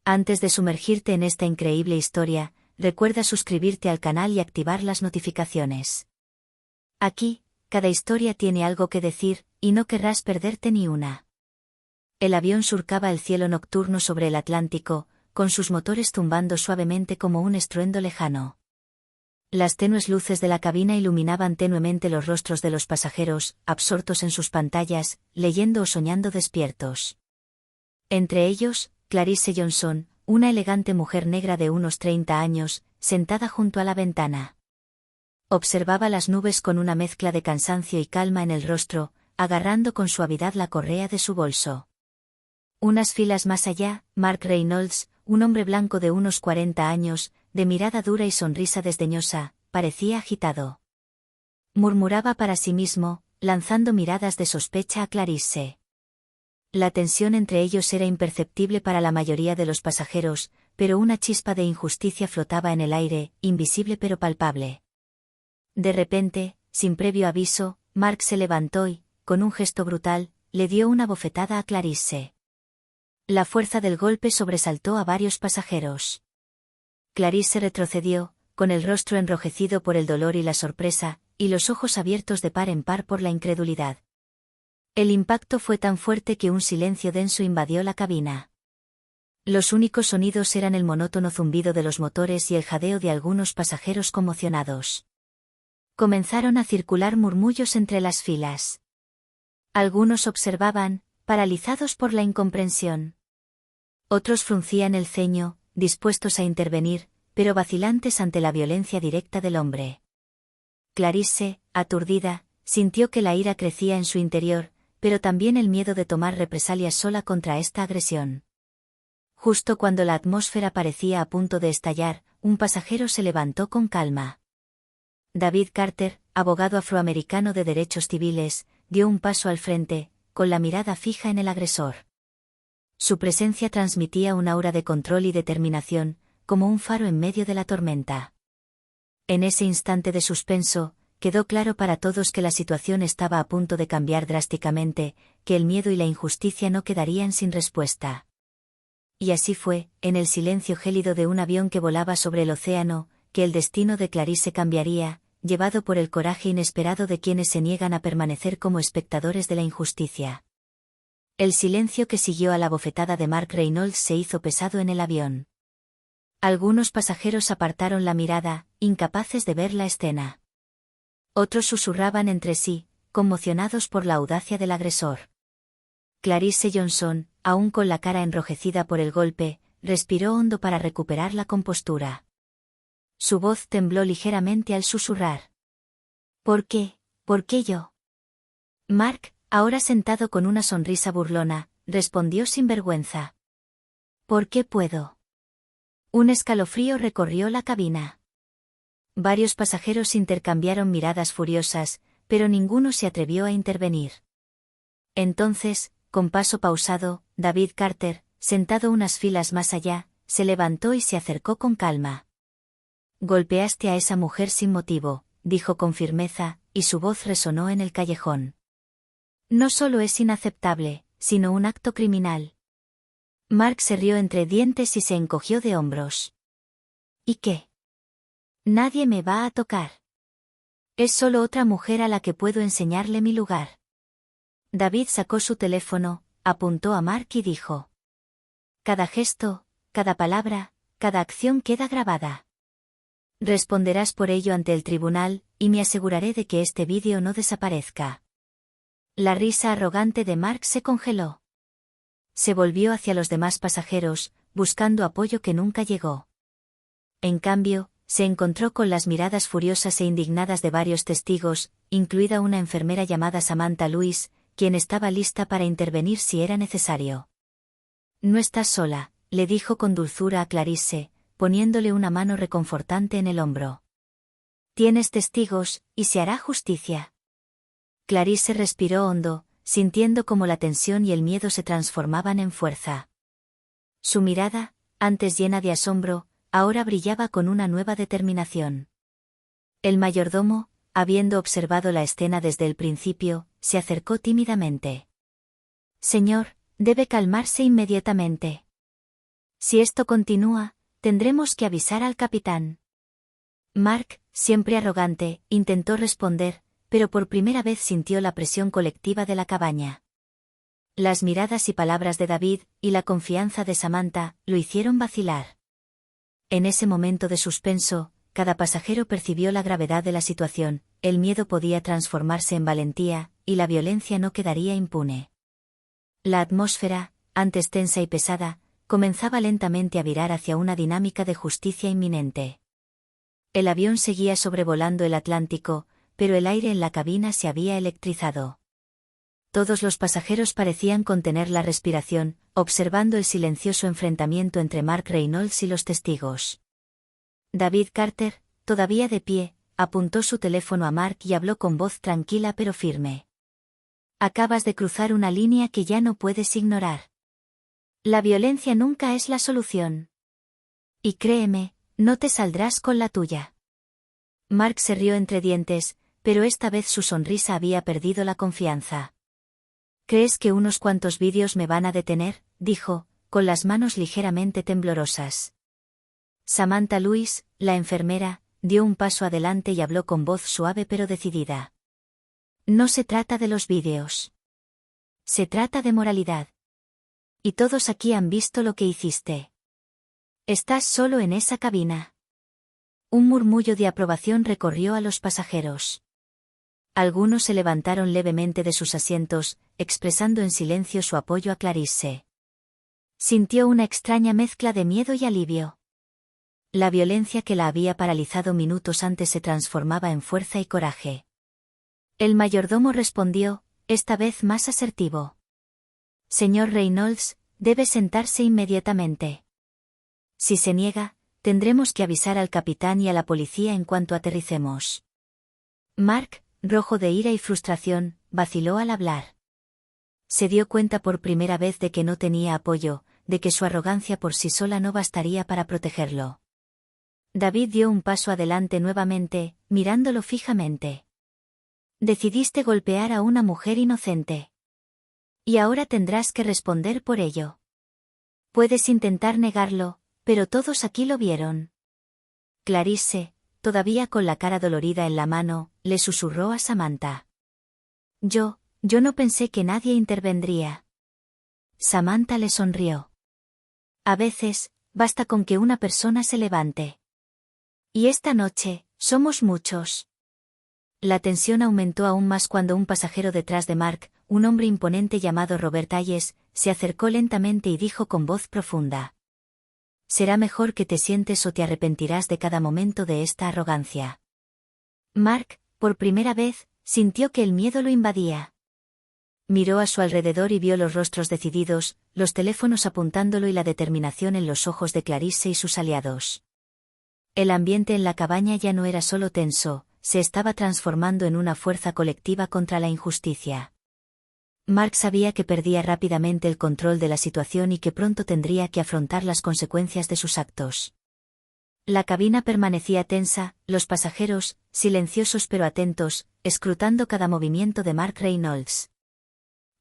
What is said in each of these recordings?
Antes de sumergirte en esta increíble historia, recuerda suscribirte al canal y activar las notificaciones. Aquí, cada historia tiene algo que decir, y no querrás perderte ni una. El avión surcaba el cielo nocturno sobre el Atlántico, con sus motores zumbando suavemente como un estruendo lejano. Las tenues luces de la cabina iluminaban tenuemente los rostros de los pasajeros, absortos en sus pantallas, leyendo o soñando despiertos. Entre ellos, Clarice Johnson, una elegante mujer negra de unos 30 años, sentada junto a la ventana. Observaba las nubes con una mezcla de cansancio y calma en el rostro, agarrando con suavidad la correa de su bolso. Unas filas más allá, Mark Reynolds, un hombre blanco de unos 40 años, de mirada dura y sonrisa desdeñosa, parecía agitado. Murmuraba para sí mismo, lanzando miradas de sospecha a Clarice. La tensión entre ellos era imperceptible para la mayoría de los pasajeros, pero una chispa de injusticia flotaba en el aire, invisible pero palpable. De repente, sin previo aviso, Mark se levantó y, con un gesto brutal, le dio una bofetada a Clarice. La fuerza del golpe sobresaltó a varios pasajeros. Clarice retrocedió, con el rostro enrojecido por el dolor y la sorpresa, y los ojos abiertos de par en par por la incredulidad. El impacto fue tan fuerte que un silencio denso invadió la cabina. Los únicos sonidos eran el monótono zumbido de los motores y el jadeo de algunos pasajeros conmocionados. Comenzaron a circular murmullos entre las filas. Algunos observaban, paralizados por la incomprensión. Otros fruncían el ceño, dispuestos a intervenir, pero vacilantes ante la violencia directa del hombre. Clarice, aturdida, sintió que la ira crecía en su interior, pero también el miedo de tomar represalias sola contra esta agresión. Justo cuando la atmósfera parecía a punto de estallar, un pasajero se levantó con calma. David Carter, abogado afroamericano de derechos civiles, dio un paso al frente, con la mirada fija en el agresor. Su presencia transmitía un aura de control y determinación, como un faro en medio de la tormenta. En ese instante de suspenso, quedó claro para todos que la situación estaba a punto de cambiar drásticamente, que el miedo y la injusticia no quedarían sin respuesta. Y así fue, en el silencio gélido de un avión que volaba sobre el océano, que el destino de Clarice cambiaría, llevado por el coraje inesperado de quienes se niegan a permanecer como espectadores de la injusticia. El silencio que siguió a la bofetada de Mark Reynolds se hizo pesado en el avión. Algunos pasajeros apartaron la mirada, incapaces de ver la escena. Otros susurraban entre sí, conmocionados por la audacia del agresor. Clarice Johnson, aún con la cara enrojecida por el golpe, respiró hondo para recuperar la compostura. Su voz tembló ligeramente al susurrar. ¿Por qué? ¿Por qué yo? Mark, ahora sentado con una sonrisa burlona, respondió sin vergüenza. ¿Por qué puedo? Un escalofrío recorrió la cabina. Varios pasajeros intercambiaron miradas furiosas, pero ninguno se atrevió a intervenir. Entonces, con paso pausado, David Carter, sentado unas filas más allá, se levantó y se acercó con calma. Golpeaste a esa mujer sin motivo, dijo con firmeza, y su voz resonó en el callejón. No solo es inaceptable, sino un acto criminal. Mark se rió entre dientes y se encogió de hombros. ¿Y qué? Nadie me va a tocar. Es solo otra mujer a la que puedo enseñarle mi lugar. David sacó su teléfono, apuntó a Mark y dijo. Cada gesto, cada palabra, cada acción queda grabada. Responderás por ello ante el tribunal, y me aseguraré de que este vídeo no desaparezca. La risa arrogante de Mark se congeló. Se volvió hacia los demás pasajeros, buscando apoyo que nunca llegó. En cambio, se encontró con las miradas furiosas e indignadas de varios testigos, incluida una enfermera llamada Samantha Lewis, quien estaba lista para intervenir si era necesario. No estás sola, le dijo con dulzura a Clarice, poniéndole una mano reconfortante en el hombro. Tienes testigos, y se hará justicia. Clarice respiró hondo, sintiendo cómo la tensión y el miedo se transformaban en fuerza. Su mirada, antes llena de asombro, ahora brillaba con una nueva determinación. El mayordomo, habiendo observado la escena desde el principio, se acercó tímidamente. Señor, debe calmarse inmediatamente. Si esto continúa, tendremos que avisar al capitán. Mark, siempre arrogante, intentó responder, pero por primera vez sintió la presión colectiva de la cabaña. Las miradas y palabras de David, y la confianza de Samantha, lo hicieron vacilar. En ese momento de suspenso, cada pasajero percibió la gravedad de la situación, el miedo podía transformarse en valentía, y la violencia no quedaría impune. La atmósfera, antes tensa y pesada, comenzaba lentamente a virar hacia una dinámica de justicia inminente. El avión seguía sobrevolando el Atlántico, pero el aire en la cabina se había electrizado. Todos los pasajeros parecían contener la respiración, observando el silencioso enfrentamiento entre Mark Reynolds y los testigos. David Carter, todavía de pie, apuntó su teléfono a Mark y habló con voz tranquila pero firme. Acabas de cruzar una línea que ya no puedes ignorar. La violencia nunca es la solución. Y créeme, no te saldrás con la tuya. Mark se rió entre dientes, pero esta vez su sonrisa había perdido la confianza. ¿Crees que unos cuantos vídeos me van a detener?, dijo, con las manos ligeramente temblorosas. Samantha Lewis, la enfermera, dio un paso adelante y habló con voz suave pero decidida. No se trata de los vídeos. Se trata de moralidad. Y todos aquí han visto lo que hiciste. Estás solo en esa cabina. Un murmullo de aprobación recorrió a los pasajeros. Algunos se levantaron levemente de sus asientos, expresando en silencio su apoyo a Clarice. Sintió una extraña mezcla de miedo y alivio. La violencia que la había paralizado minutos antes se transformaba en fuerza y coraje. El mayordomo respondió, esta vez más asertivo. Señor Reynolds, debe sentarse inmediatamente. Si se niega, tendremos que avisar al capitán y a la policía en cuanto aterricemos. Mark, rojo de ira y frustración, vaciló al hablar. Se dio cuenta por primera vez de que no tenía apoyo, de que su arrogancia por sí sola no bastaría para protegerlo. David dio un paso adelante nuevamente, mirándolo fijamente. Decidiste golpear a una mujer inocente. Y ahora tendrás que responder por ello. Puedes intentar negarlo, pero todos aquí lo vieron. Clarice, todavía con la cara dolorida en la mano, le susurró a Samantha. Yo no pensé que nadie intervendría. Samantha le sonrió. A veces, basta con que una persona se levante. Y esta noche, somos muchos. La tensión aumentó aún más cuando un pasajero detrás de Mark, un hombre imponente llamado Robert Hayes, se acercó lentamente y dijo con voz profunda. Será mejor que te sientes o te arrepentirás de cada momento de esta arrogancia. Mark, por primera vez, sintió que el miedo lo invadía. Miró a su alrededor y vio los rostros decididos, los teléfonos apuntándolo y la determinación en los ojos de Clarice y sus aliados. El ambiente en la cabaña ya no era solo tenso, se estaba transformando en una fuerza colectiva contra la injusticia. Mark sabía que perdía rápidamente el control de la situación y que pronto tendría que afrontar las consecuencias de sus actos. La cabina permanecía tensa, los pasajeros, silenciosos pero atentos, escrutando cada movimiento de Mark Reynolds.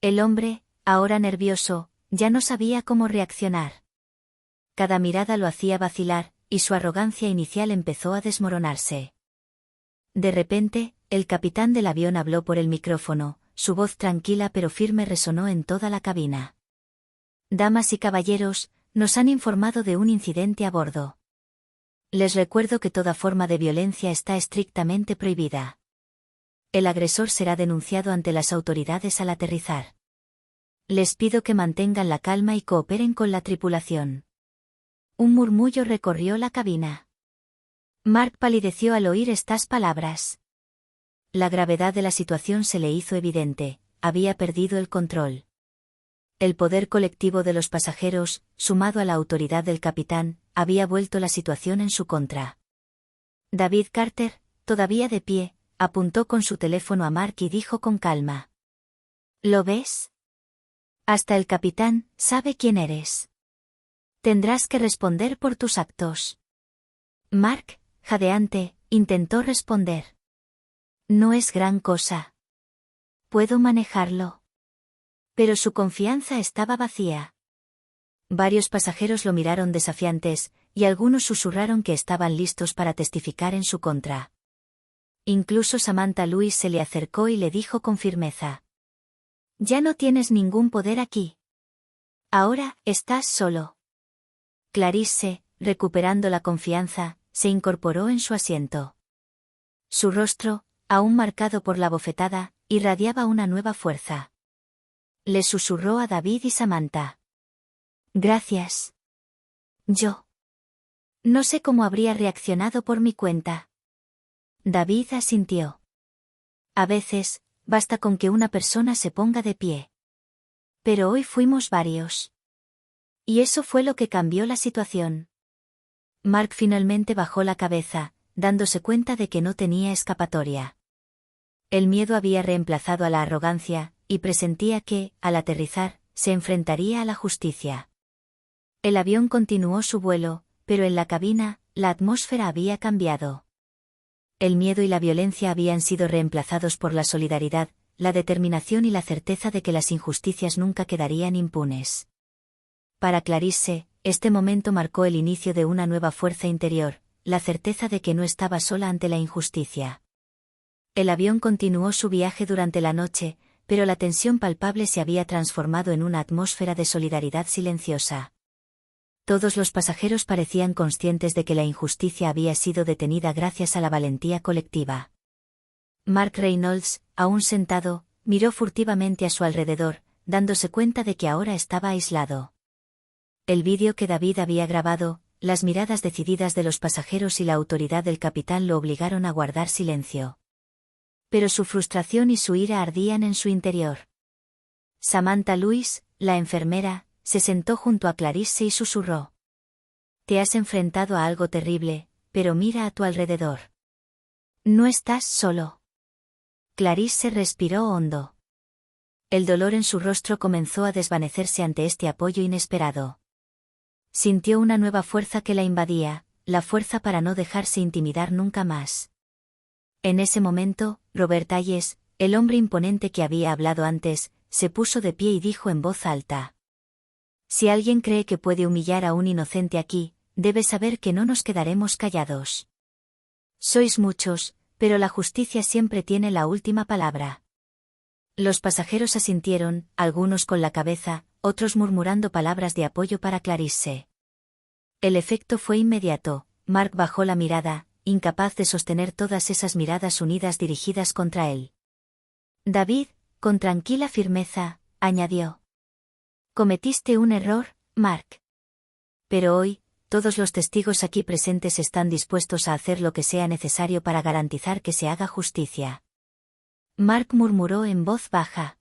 El hombre, ahora nervioso, ya no sabía cómo reaccionar. Cada mirada lo hacía vacilar, y su arrogancia inicial empezó a desmoronarse. De repente, el capitán del avión habló por el micrófono, su voz tranquila pero firme resonó en toda la cabina. Damas y caballeros, nos han informado de un incidente a bordo. Les recuerdo que toda forma de violencia está estrictamente prohibida. El agresor será denunciado ante las autoridades al aterrizar. Les pido que mantengan la calma y cooperen con la tripulación. Un murmullo recorrió la cabina. Mark palideció al oír estas palabras. La gravedad de la situación se le hizo evidente, había perdido el control. El poder colectivo de los pasajeros, sumado a la autoridad del capitán, había vuelto la situación en su contra. David Carter, todavía de pie, apuntó con su teléfono a Mark y dijo con calma. ¿Lo ves? Hasta el capitán sabe quién eres. Tendrás que responder por tus actos. Mark, jadeante, intentó responder. No es gran cosa. Puedo manejarlo. Pero su confianza estaba vacía. Varios pasajeros lo miraron desafiantes, y algunos susurraron que estaban listos para testificar en su contra. Incluso Samantha Louise se le acercó y le dijo con firmeza: «Ya no tienes ningún poder aquí. Ahora, estás solo». Clarice, recuperando la confianza, se incorporó en su asiento. Su rostro, aún marcado por la bofetada, irradiaba una nueva fuerza. Le susurró a David y Samantha: «Gracias. Yo no sé cómo habría reaccionado por mi cuenta». David asintió. A veces, basta con que una persona se ponga de pie. Pero hoy fuimos varios. Y eso fue lo que cambió la situación. Mark finalmente bajó la cabeza, dándose cuenta de que no tenía escapatoria. El miedo había reemplazado a la arrogancia, y presentía que, al aterrizar, se enfrentaría a la justicia. El avión continuó su vuelo, pero en la cabina, la atmósfera había cambiado. El miedo y la violencia habían sido reemplazados por la solidaridad, la determinación y la certeza de que las injusticias nunca quedarían impunes. Para Clarice, este momento marcó el inicio de una nueva fuerza interior, la certeza de que no estaba sola ante la injusticia. El avión continuó su viaje durante la noche, pero la tensión palpable se había transformado en una atmósfera de solidaridad silenciosa. Todos los pasajeros parecían conscientes de que la injusticia había sido detenida gracias a la valentía colectiva. Mark Reynolds, aún sentado, miró furtivamente a su alrededor, dándose cuenta de que ahora estaba aislado. El vídeo que David había grabado, las miradas decididas de los pasajeros y la autoridad del capitán lo obligaron a guardar silencio. Pero su frustración y su ira ardían en su interior. Samantha Louise, la enfermera, se sentó junto a Clarice y susurró: «Te has enfrentado a algo terrible, pero mira a tu alrededor. No estás solo». Clarice respiró hondo. El dolor en su rostro comenzó a desvanecerse ante este apoyo inesperado. Sintió una nueva fuerza que la invadía, la fuerza para no dejarse intimidar nunca más. En ese momento, Robert Hayes, el hombre imponente que había hablado antes, se puso de pie y dijo en voz alta: «Si alguien cree que puede humillar a un inocente aquí, debe saber que no nos quedaremos callados. Sois muchos, pero la justicia siempre tiene la última palabra». Los pasajeros asintieron, algunos con la cabeza, otros murmurando palabras de apoyo para Clarice. El efecto fue inmediato. Mark bajó la mirada, incapaz de sostener todas esas miradas unidas dirigidas contra él. David, con tranquila firmeza, añadió: «Cometiste un error, Mark. Pero hoy, todos los testigos aquí presentes están dispuestos a hacer lo que sea necesario para garantizar que se haga justicia». Mark murmuró en voz baja: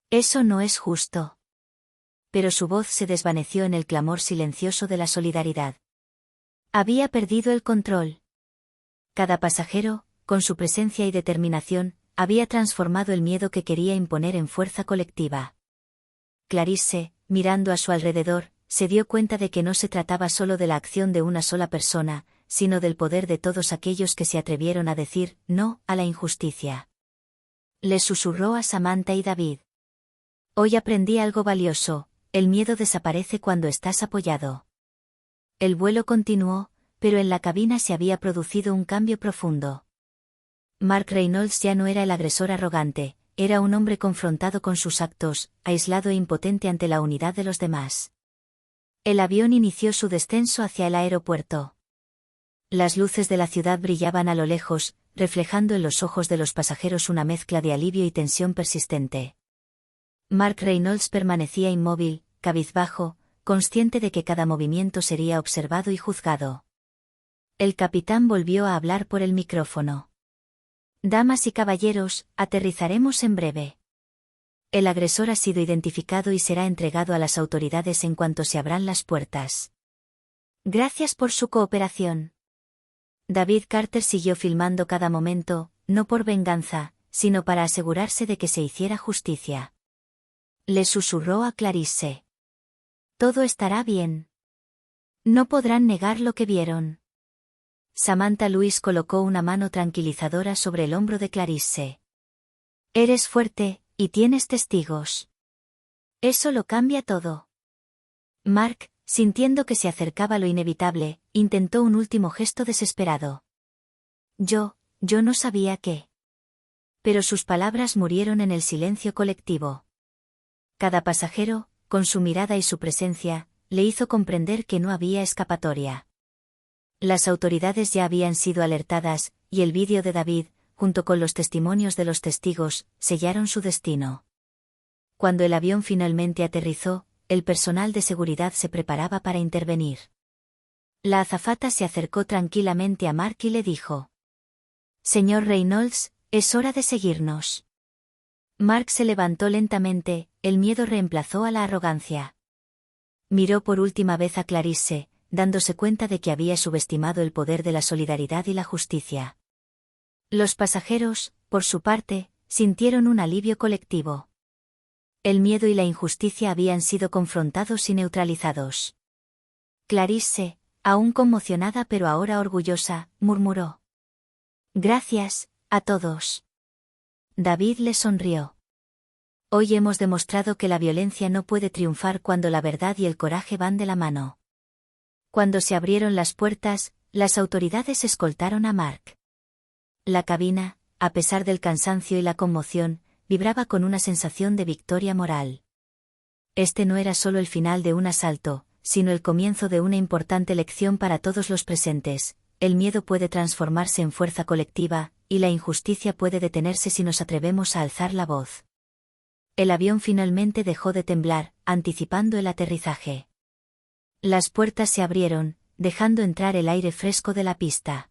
«Eso no es justo». Pero su voz se desvaneció en el clamor silencioso de la solidaridad. Había perdido el control. Cada pasajero, con su presencia y determinación, había transformado el miedo que quería imponer en fuerza colectiva. Clarice, mirando a su alrededor, se dio cuenta de que no se trataba solo de la acción de una sola persona, sino del poder de todos aquellos que se atrevieron a decir no a la injusticia. Le susurró a Samantha y David: «Hoy aprendí algo valioso, el miedo desaparece cuando estás apoyado». El vuelo continuó, pero en la cabina se había producido un cambio profundo. Mark Reynolds ya no era el agresor arrogante, era un hombre confrontado con sus actos, aislado e impotente ante la unidad de los demás. El avión inició su descenso hacia el aeropuerto. Las luces de la ciudad brillaban a lo lejos, reflejando en los ojos de los pasajeros una mezcla de alivio y tensión persistente. Mark Reynolds permanecía inmóvil, cabizbajo, consciente de que cada movimiento sería observado y juzgado. El capitán volvió a hablar por el micrófono: «Damas y caballeros, aterrizaremos en breve. El agresor ha sido identificado y será entregado a las autoridades en cuanto se abran las puertas. Gracias por su cooperación». David Carter siguió filmando cada momento, no por venganza, sino para asegurarse de que se hiciera justicia. Le susurró a Clarice: «Todo estará bien. No podrán negar lo que vieron». Samantha Louise colocó una mano tranquilizadora sobre el hombro de Clarice. «Eres fuerte, y tienes testigos. Eso lo cambia todo». Mark, sintiendo que se acercaba lo inevitable, intentó un último gesto desesperado. Yo no sabía qué. Pero sus palabras murieron en el silencio colectivo. Cada pasajero, con su mirada y su presencia, le hizo comprender que no había escapatoria. Las autoridades ya habían sido alertadas, y el vídeo de David, junto con los testimonios de los testigos, sellaron su destino. Cuando el avión finalmente aterrizó, el personal de seguridad se preparaba para intervenir. La azafata se acercó tranquilamente a Mark y le dijo: «Señor Reynolds, es hora de seguirnos». Mark se levantó lentamente, el miedo reemplazó a la arrogancia. Miró por última vez a Clarisse, dándose cuenta de que había subestimado el poder de la solidaridad y la justicia. Los pasajeros, por su parte, sintieron un alivio colectivo. El miedo y la injusticia habían sido confrontados y neutralizados. Clarisse, aún conmocionada pero ahora orgullosa, murmuró: «Gracias, a todos». David le sonrió. Hoy hemos demostrado que la violencia no puede triunfar cuando la verdad y el coraje van de la mano. Cuando se abrieron las puertas, las autoridades escoltaron a Mark. La cabina, a pesar del cansancio y la conmoción, vibraba con una sensación de victoria moral. Este no era solo el final de un asalto, sino el comienzo de una importante lección para todos los presentes. El miedo puede transformarse en fuerza colectiva, y la injusticia puede detenerse si nos atrevemos a alzar la voz. El avión finalmente dejó de temblar, anticipando el aterrizaje. Las puertas se abrieron, dejando entrar el aire fresco de la pista.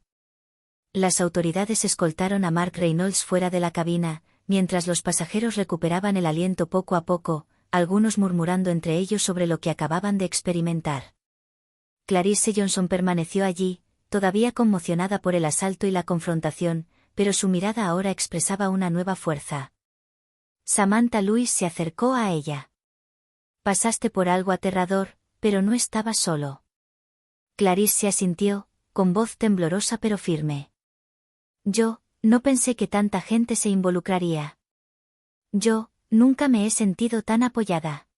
Las autoridades escoltaron a Mark Reynolds fuera de la cabina, mientras los pasajeros recuperaban el aliento poco a poco, algunos murmurando entre ellos sobre lo que acababan de experimentar. Clarisse Johnson permaneció allí, todavía conmocionada por el asalto y la confrontación, pero su mirada ahora expresaba una nueva fuerza. Samantha Lewis se acercó a ella. «Pasaste por algo aterrador, pero no estabas solo». Clarisse asintió, con voz temblorosa pero firme. «Yo, no pensé que tanta gente se involucraría. Yo, nunca me he sentido tan apoyada».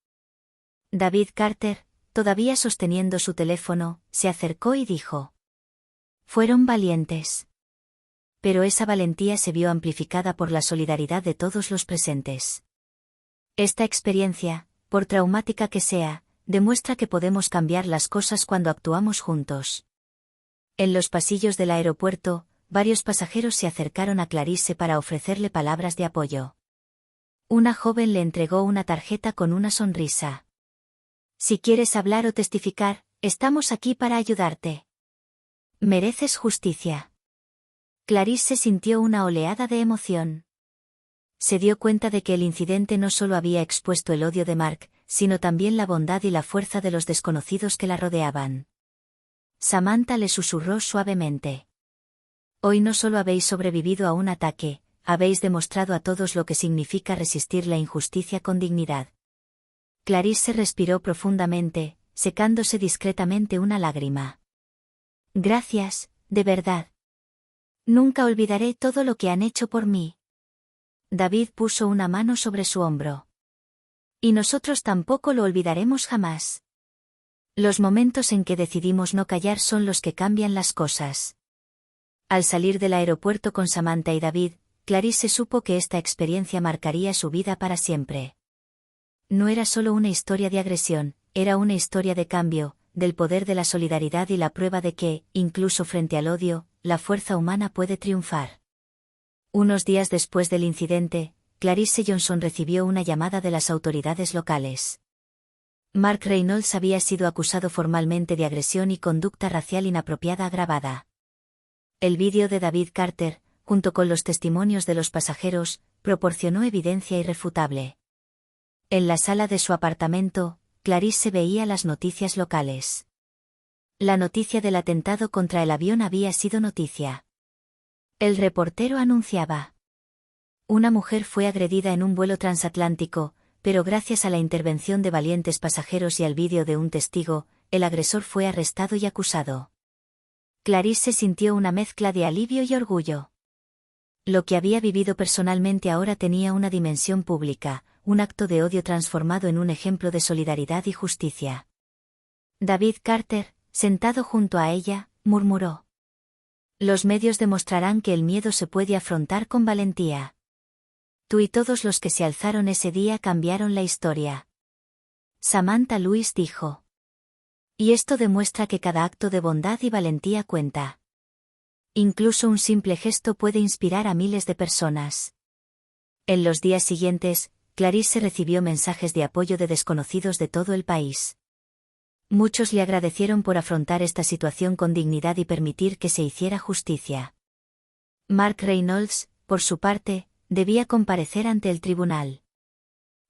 David Carter, todavía sosteniendo su teléfono, se acercó y dijo: «Fueron valientes». Pero esa valentía se vio amplificada por la solidaridad de todos los presentes. Esta experiencia, por traumática que sea, demuestra que podemos cambiar las cosas cuando actuamos juntos. En los pasillos del aeropuerto, varios pasajeros se acercaron a Clarisse para ofrecerle palabras de apoyo. Una joven le entregó una tarjeta con una sonrisa. «Si quieres hablar o testificar, estamos aquí para ayudarte. Mereces justicia». Clarisse sintió una oleada de emoción. Se dio cuenta de que el incidente no solo había expuesto el odio de Mark, sino también la bondad y la fuerza de los desconocidos que la rodeaban. Samantha le susurró suavemente: «Hoy no solo habéis sobrevivido a un ataque, habéis demostrado a todos lo que significa resistir la injusticia con dignidad». Clarisse respiró profundamente, secándose discretamente una lágrima. «Gracias, de verdad. Nunca olvidaré todo lo que han hecho por mí». David puso una mano sobre su hombro. «Y nosotros tampoco lo olvidaremos jamás». Los momentos en que decidimos no callar son los que cambian las cosas. Al salir del aeropuerto con Samantha y David, Clarisse supo que esta experiencia marcaría su vida para siempre. No era solo una historia de agresión, era una historia de cambio, del poder de la solidaridad y la prueba de que, incluso frente al odio, la fuerza humana puede triunfar. Unos días después del incidente, Clarisse Johnson recibió una llamada de las autoridades locales. Mark Reynolds había sido acusado formalmente de agresión y conducta racial inapropiada agravada. El vídeo de David Carter, junto con los testimonios de los pasajeros, proporcionó evidencia irrefutable. En la sala de su apartamento, Clarisse veía las noticias locales. La noticia del atentado contra el avión había sido noticia. El reportero anunciaba: «Una mujer fue agredida en un vuelo transatlántico, pero gracias a la intervención de valientes pasajeros y al vídeo de un testigo, el agresor fue arrestado y acusado». Clarisse sintió una mezcla de alivio y orgullo. Lo que había vivido personalmente ahora tenía una dimensión pública, un acto de odio transformado en un ejemplo de solidaridad y justicia. David Carter, sentado junto a ella, murmuró. Los medios demostrarán que el miedo se puede afrontar con valentía. Tú y todos los que se alzaron ese día cambiaron la historia. Samantha Lewis dijo. Y esto demuestra que cada acto de bondad y valentía cuenta. Incluso un simple gesto puede inspirar a miles de personas. En los días siguientes, Clarice recibió mensajes de apoyo de desconocidos de todo el país. Muchos le agradecieron por afrontar esta situación con dignidad y permitir que se hiciera justicia. Mark Reynolds, por su parte, debía comparecer ante el tribunal.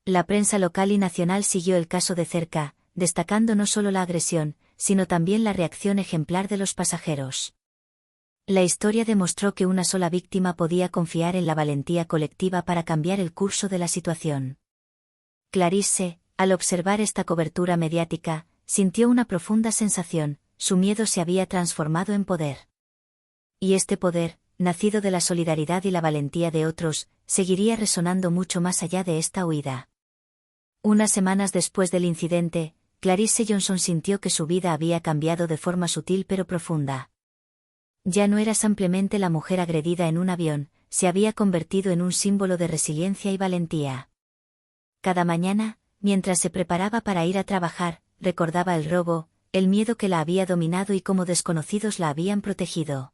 La prensa local y nacional siguió el caso de cerca, destacando no solo la agresión, sino también la reacción ejemplar de los pasajeros. La historia demostró que una sola víctima podía confiar en la valentía colectiva para cambiar el curso de la situación. Clarice, al observar esta cobertura mediática, sintió una profunda sensación: su miedo se había transformado en poder. Y este poder, nacido de la solidaridad y la valentía de otros, seguiría resonando mucho más allá de esta huida. Unas semanas después del incidente, Clarice Johnson sintió que su vida había cambiado de forma sutil pero profunda. Ya no era simplemente la mujer agredida en un avión, se había convertido en un símbolo de resiliencia y valentía. Cada mañana, mientras se preparaba para ir a trabajar, recordaba el robo, el miedo que la había dominado y cómo desconocidos la habían protegido.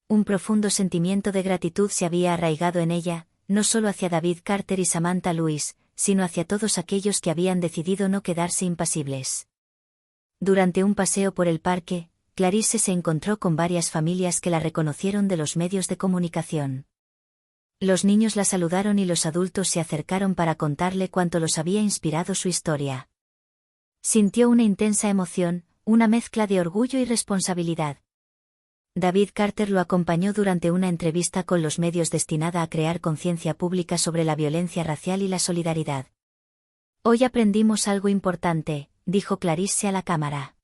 Un profundo sentimiento de gratitud se había arraigado en ella, no solo hacia David Carter y Samantha Lewis, sino hacia todos aquellos que habían decidido no quedarse impasibles. Durante un paseo por el parque, Clarice se encontró con varias familias que la reconocieron de los medios de comunicación. Los niños la saludaron y los adultos se acercaron para contarle cuánto los había inspirado su historia. Sintió una intensa emoción, una mezcla de orgullo y responsabilidad. David Carter lo acompañó durante una entrevista con los medios destinada a crear conciencia pública sobre la violencia racial y la solidaridad. Hoy aprendimos algo importante, dijo Clarice a la cámara.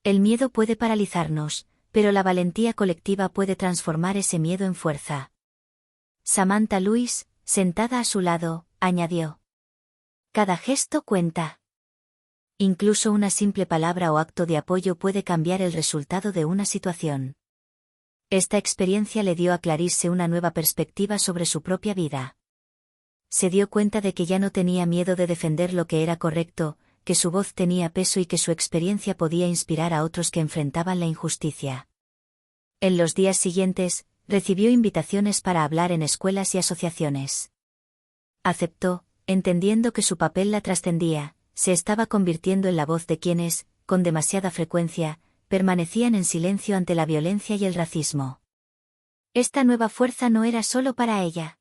El miedo puede paralizarnos, pero la valentía colectiva puede transformar ese miedo en fuerza. Samantha Lewis, sentada a su lado, añadió. Cada gesto cuenta. Incluso una simple palabra o acto de apoyo puede cambiar el resultado de una situación. Esta experiencia le dio a Clarice una nueva perspectiva sobre su propia vida. Se dio cuenta de que ya no tenía miedo de defender lo que era correcto, que su voz tenía peso y que su experiencia podía inspirar a otros que enfrentaban la injusticia. En los días siguientes, recibió invitaciones para hablar en escuelas y asociaciones. Aceptó, entendiendo que su papel la trascendía, se estaba convirtiendo en la voz de quienes, con demasiada frecuencia, permanecían en silencio ante la violencia y el racismo. Esta nueva fuerza no era solo para ella.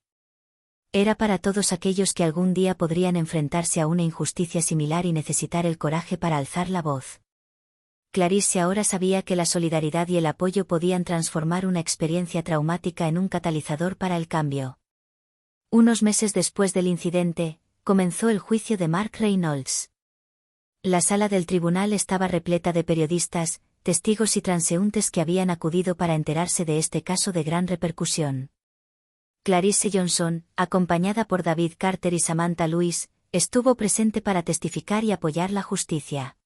Era para todos aquellos que algún día podrían enfrentarse a una injusticia similar y necesitar el coraje para alzar la voz. Clarice ahora sabía que la solidaridad y el apoyo podían transformar una experiencia traumática en un catalizador para el cambio. Unos meses después del incidente, comenzó el juicio de Mark Reynolds. La sala del tribunal estaba repleta de periodistas, testigos y transeúntes que habían acudido para enterarse de este caso de gran repercusión. Clarice Johnson, acompañada por David Carter y Samantha Lewis, estuvo presente para testificar y apoyar la justicia.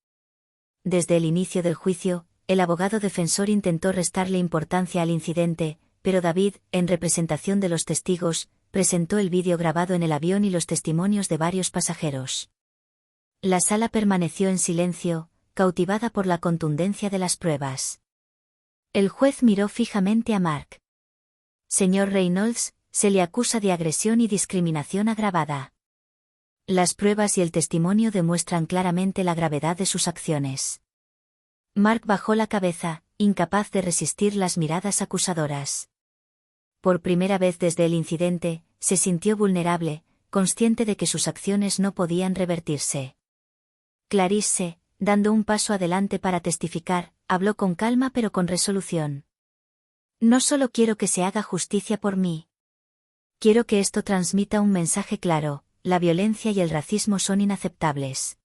Desde el inicio del juicio, el abogado defensor intentó restarle importancia al incidente, pero David, en representación de los testigos, presentó el vídeo grabado en el avión y los testimonios de varios pasajeros. La sala permaneció en silencio, cautivada por la contundencia de las pruebas. El juez miró fijamente a Mark. Señor Reynolds, se le acusa de agresión y discriminación agravada. Las pruebas y el testimonio demuestran claramente la gravedad de sus acciones. Mark bajó la cabeza, incapaz de resistir las miradas acusadoras. Por primera vez desde el incidente, se sintió vulnerable, consciente de que sus acciones no podían revertirse. Clarice, dando un paso adelante para testificar, habló con calma pero con resolución. No solo quiero que se haga justicia por mí. Quiero que esto transmita un mensaje claro: la violencia y el racismo son inaceptables.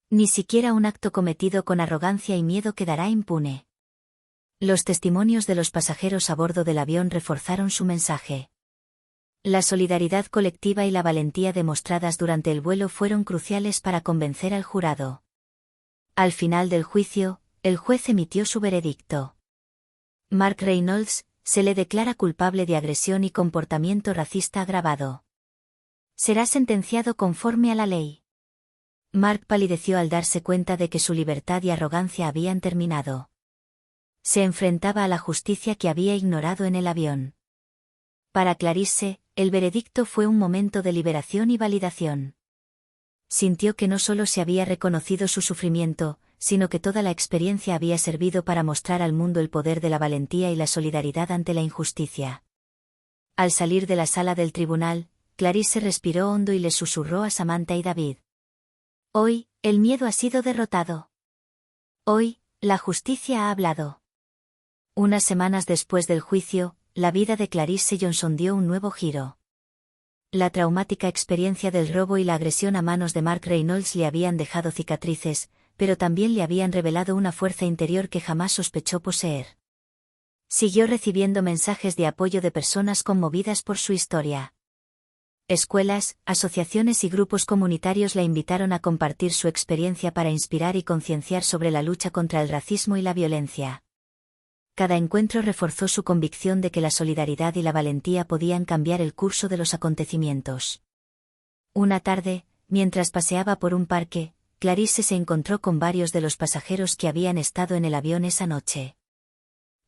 Ni siquiera un acto cometido con arrogancia y miedo quedará impune. Los testimonios de los pasajeros a bordo del avión reforzaron su mensaje. La solidaridad colectiva y la valentía demostradas durante el vuelo fueron cruciales para convencer al jurado. Al final del juicio, el juez emitió su veredicto. Mark Reynolds se le declara culpable de agresión y comportamiento racista agravado. Será sentenciado conforme a la ley. Mark palideció al darse cuenta de que su libertad y arrogancia habían terminado. Se enfrentaba a la justicia que había ignorado en el avión. Para Clarice, el veredicto fue un momento de liberación y validación. Sintió que no solo se había reconocido su sufrimiento, sino que toda la experiencia había servido para mostrar al mundo el poder de la valentía y la solidaridad ante la injusticia. Al salir de la sala del tribunal, Clarice respiró hondo y le susurró a Samantha y David. Hoy, el miedo ha sido derrotado. Hoy, la justicia ha hablado. Unas semanas después del juicio, la vida de Clarice Johnson dio un nuevo giro. La traumática experiencia del robo y la agresión a manos de Mark Reynolds le habían dejado cicatrices, pero también le habían revelado una fuerza interior que jamás sospechó poseer. Siguió recibiendo mensajes de apoyo de personas conmovidas por su historia. Escuelas, asociaciones y grupos comunitarios la invitaron a compartir su experiencia para inspirar y concienciar sobre la lucha contra el racismo y la violencia. Cada encuentro reforzó su convicción de que la solidaridad y la valentía podían cambiar el curso de los acontecimientos. Una tarde, mientras paseaba por un parque, Clarice se encontró con varios de los pasajeros que habían estado en el avión esa noche.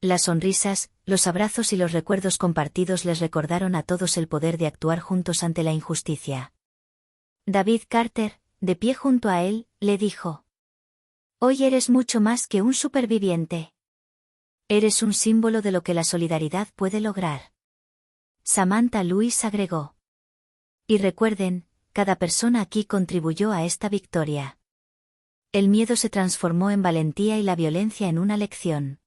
Las sonrisas, los abrazos y los recuerdos compartidos les recordaron a todos el poder de actuar juntos ante la injusticia. David Carter, de pie junto a él, le dijo: «Hoy eres mucho más que un superviviente. Eres un símbolo de lo que la solidaridad puede lograr». Samantha Lewis agregó: «Y recuerden, cada persona aquí contribuyó a esta victoria». El miedo se transformó en valentía y la violencia en una lección.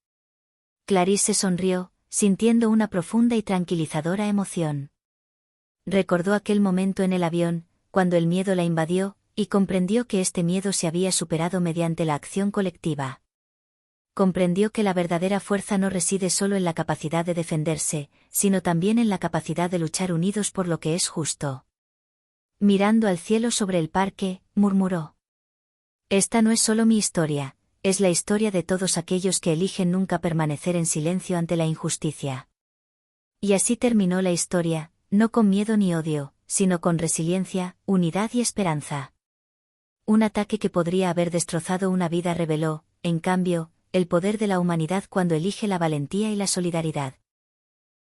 Clarice sonrió, sintiendo una profunda y tranquilizadora emoción. Recordó aquel momento en el avión, cuando el miedo la invadió, y comprendió que este miedo se había superado mediante la acción colectiva. Comprendió que la verdadera fuerza no reside solo en la capacidad de defenderse, sino también en la capacidad de luchar unidos por lo que es justo. Mirando al cielo sobre el parque, murmuró: «Esta no es solo mi historia, es la historia de todos aquellos que eligen nunca permanecer en silencio ante la injusticia». Y así terminó la historia, no con miedo ni odio, sino con resiliencia, unidad y esperanza. Un ataque que podría haber destrozado una vida reveló, en cambio, el poder de la humanidad cuando elige la valentía y la solidaridad.